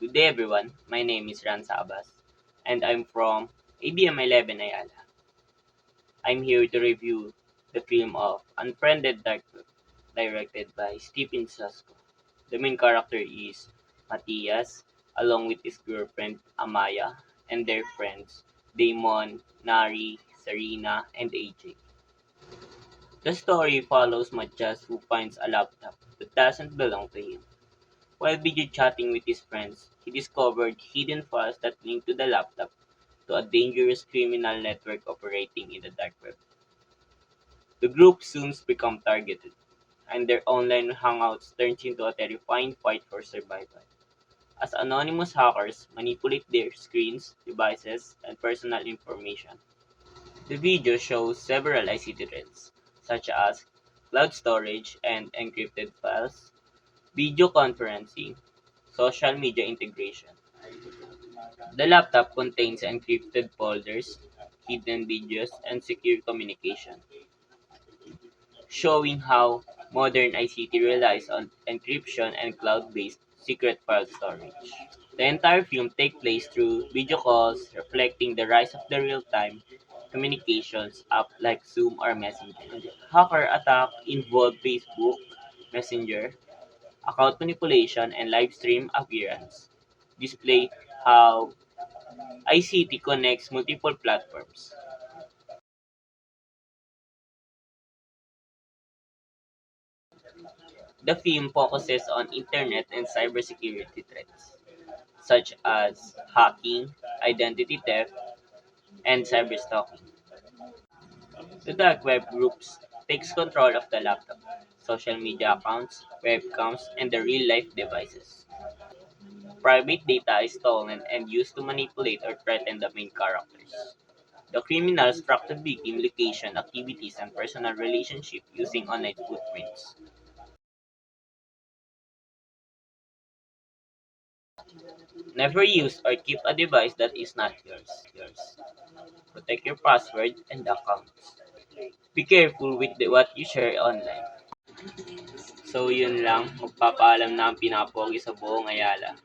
Good day everyone, my name is Ran Sabas and I'm from ABM11 Ayala. I'm here to review the film of Unfriended Dark Web, directed by Stephen Sasko. The main character is Matthias, along with his girlfriend Amaya and their friends Damon, Nari, Serena, and AJ. The story follows Matthias who finds a laptop that doesn't belong to him. While video chatting with his friends, he discovered hidden files that link to the laptop to a dangerous criminal network operating in the dark web. The group soon becomes targeted, and their online hangouts turns into a terrifying fight for survival, as anonymous hackers manipulate their screens, devices, and personal information. The video shows several ICT threats, such as cloud storage and encrypted files, video conferencing, social media integration. The laptop contains encrypted folders, hidden videos, and secure communication, showing how modern ICT relies on encryption and cloud-based secret file storage. The entire film takes place through video calls, reflecting the rise of the real-time communications app like Zoom or Messenger. Hacker attack involve Facebook, Messenger, account manipulation, and live stream appearance. Display how ICT connects multiple platforms. The film focuses on internet and cybersecurity threats, such as hacking, identity theft, and cyberstalking. The dark web groups takes control of the laptop, social media accounts, webcams, and the real-life devices. Private data is stolen and used to manipulate or threaten the main characters. The criminals track the victim location, activities, and personal relationship using online footprints. Never use or keep a device that is not yours. Protect your password and accounts. Be careful with what you share online. So yun lang, magpapaalam na ang pinapogi sa buong Ayala.